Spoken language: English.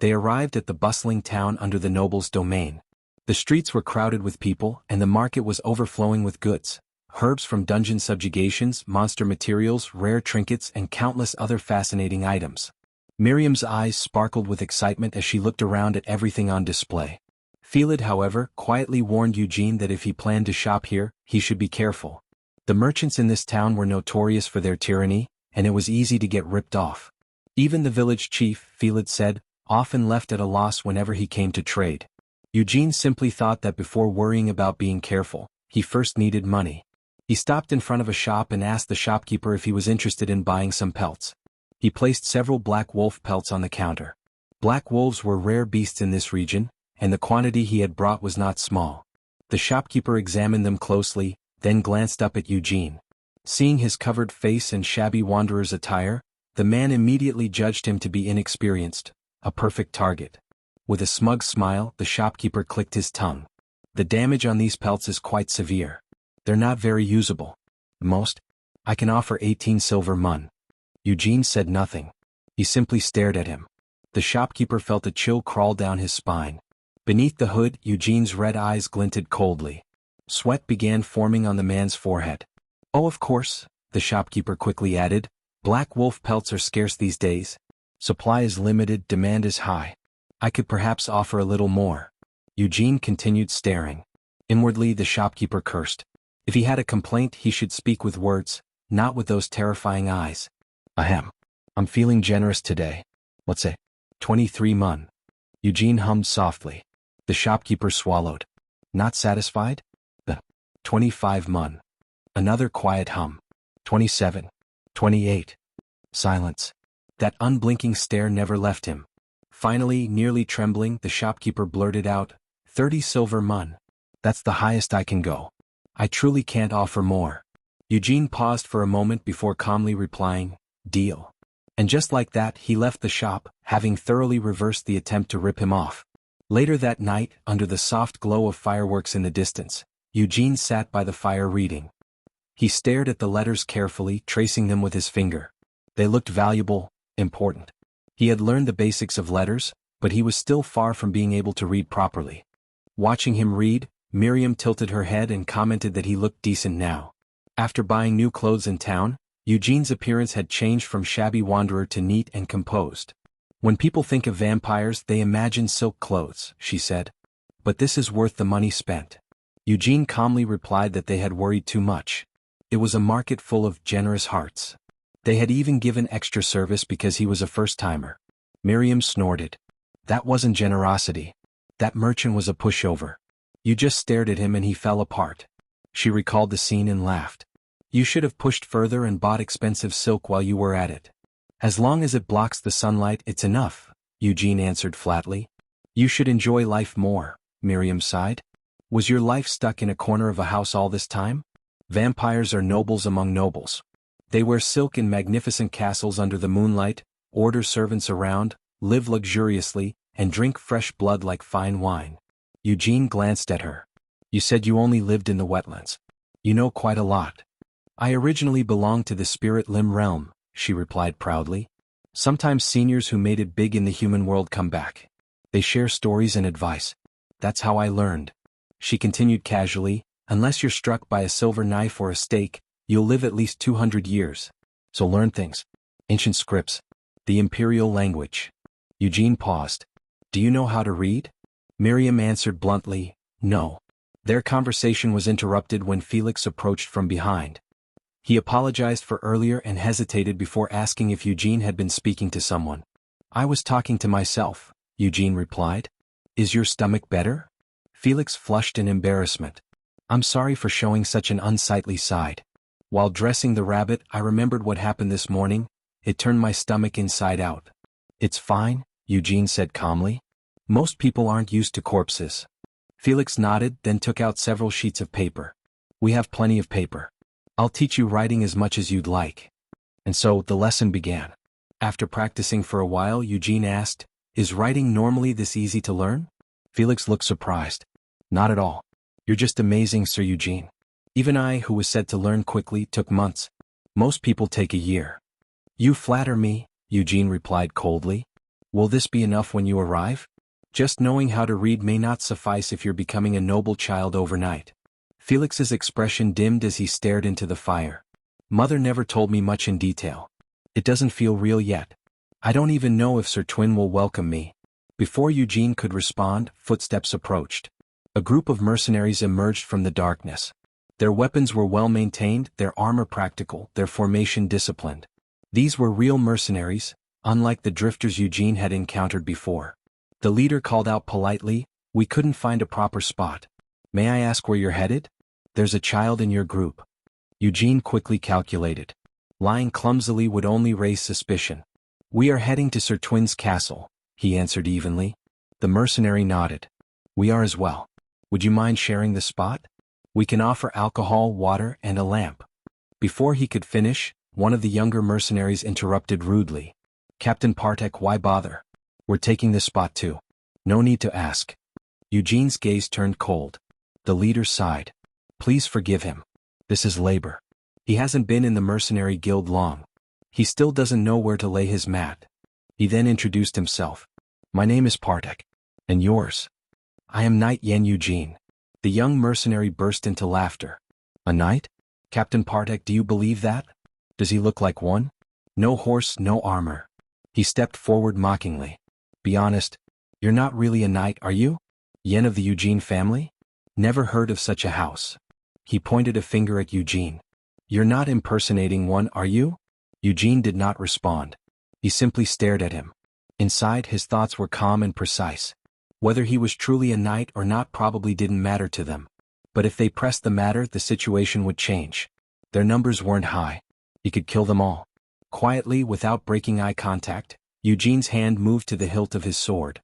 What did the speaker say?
They arrived at the bustling town under the noble's domain. The streets were crowded with people, and the market was overflowing with goods. Herbs from dungeon subjugations, monster materials, rare trinkets, and countless other fascinating items. Miriam's eyes sparkled with excitement as she looked around at everything on display. Felid, however, quietly warned Eugene that if he planned to shop here, he should be careful. The merchants in this town were notorious for their tyranny, and it was easy to get ripped off. Even the village chief, Felid said, often left at a loss whenever he came to trade. Eugene simply thought that before worrying about being careful, he first needed money. He stopped in front of a shop and asked the shopkeeper if he was interested in buying some pelts. He placed several black wolf pelts on the counter. Black wolves were rare beasts in this region, and the quantity he had brought was not small. The shopkeeper examined them closely, then glanced up at Eugene. Seeing his covered face and shabby wanderer's attire, the man immediately judged him to be inexperienced, a perfect target. With a smug smile, the shopkeeper clicked his tongue. The damage on these pelts is quite severe. They're not very usable. Most, I can offer 18 silver mun. Eugene said nothing. He simply stared at him. The shopkeeper felt a chill crawl down his spine. Beneath the hood, Eugene's red eyes glinted coldly. Sweat began forming on the man's forehead. Oh, of course, the shopkeeper quickly added, black wolf pelts are scarce these days. Supply is limited, demand is high. I could perhaps offer a little more. Eugene continued staring. Inwardly, the shopkeeper cursed. If he had a complaint, he should speak with words, not with those terrifying eyes. Ahem. I'm feeling generous today. Let's say 23 mun. Eugene hummed softly. The shopkeeper swallowed. Not satisfied? 25 mun. Another quiet hum. 27. 28. Silence. That unblinking stare never left him. Finally, nearly trembling, the shopkeeper blurted out, 30 silver mun. That's the highest I can go. I truly can't offer more. Eugene paused for a moment before calmly replying, deal. And just like that, he left the shop, having thoroughly reversed the attempt to rip him off. Later that night, under the soft glow of fireworks in the distance, Eugene sat by the fire reading. He stared at the letters carefully, tracing them with his finger. They looked valuable, important. He had learned the basics of letters, but he was still far from being able to read properly. Watching him read, Miriam tilted her head and commented that he looked decent now. After buying new clothes in town, Eugene's appearance had changed from shabby wanderer to neat and composed. When people think of vampires, they imagine silk clothes, she said. But this is worth the money spent. Eugene calmly replied that they had worried too much. It was a market full of generous hearts. They had even given extra service because he was a first-timer. Miriam snorted. That wasn't generosity. That merchant was a pushover. You just stared at him and he fell apart. She recalled the scene and laughed. You should have pushed further and bought expensive silk while you were at it. As long as it blocks the sunlight, it's enough, Eugene answered flatly. You should enjoy life more, Miriam sighed. Was your life stuck in a corner of a house all this time? Vampires are nobles among nobles. They wear silk in magnificent castles under the moonlight, order servants around, live luxuriously, and drink fresh blood like fine wine. Eugene glanced at her. You said you only lived in the wetlands. You know quite a lot. I originally belonged to the spirit limb realm, she replied proudly. Sometimes seniors who made it big in the human world come back. They share stories and advice. That's how I learned. She continued casually, unless you're struck by a silver knife or a stake, you'll live at least 200 years. So learn things. Ancient scripts. The imperial language. Eugene paused. Do you know how to read? Miriam answered bluntly, no. Their conversation was interrupted when Felix approached from behind. He apologized for earlier and hesitated before asking if Eugene had been speaking to someone. I was talking to myself, Eugene replied. Is your stomach better? Felix flushed in embarrassment. I'm sorry for showing such an unsightly side. While dressing the rabbit, I remembered what happened this morning. It turned my stomach inside out. It's fine, Eugene said calmly. Most people aren't used to corpses. Felix nodded, then took out several sheets of paper. We have plenty of paper. I'll teach you writing as much as you'd like. And so the lesson began. After practicing for a while, Eugene asked, Is writing normally this easy to learn? Felix looked surprised. Not at all. You're just amazing, Sir Eugene. Even I, who was said to learn quickly, took months. Most people take a year. You flatter me, Eugene replied coldly. Will this be enough when you arrive? Just knowing how to read may not suffice if you're becoming a noble child overnight. Felix's expression dimmed as he stared into the fire. Mother never told me much in detail. It doesn't feel real yet. I don't even know if Sir Twin will welcome me. Before Eugene could respond, footsteps approached. A group of mercenaries emerged from the darkness. Their weapons were well maintained, their armor practical, their formation disciplined. These were real mercenaries, unlike the drifters Eugene had encountered before. The leader called out politely, "We couldn't find a proper spot. May I ask where you're headed? There's a child in your group." Eugene quickly calculated. Lying clumsily would only raise suspicion. "We are heading to Sir Twin's castle," he answered evenly. The mercenary nodded. "We are as well. Would you mind sharing the spot? We can offer alcohol, water, and a lamp." Before he could finish, one of the younger mercenaries interrupted rudely. "Captain Partek, why bother? We're taking this spot too. No need to ask." Eugene's gaze turned cold. The leader sighed. "Please forgive him. This is labor. He hasn't been in the mercenary guild long. He still doesn't know where to lay his mat." He then introduced himself. "My name is Partek. And yours?" "I am Knight Yen Eugene." The young mercenary burst into laughter. "A knight? Captain Partek, do you believe that? Does he look like one? No horse, no armor." He stepped forward mockingly. "Be honest, you're not really a knight, are you? Yen of the Eugene family? Never heard of such a house." He pointed a finger at Eugene. "You're not impersonating one, are you?" Eugene did not respond. He simply stared at him. Inside, his thoughts were calm and precise. Whether he was truly a knight or not probably didn't matter to them. But if they pressed the matter, the situation would change. Their numbers weren't high. He could kill them all. Quietly, without breaking eye contact, Eugene's hand moved to the hilt of his sword.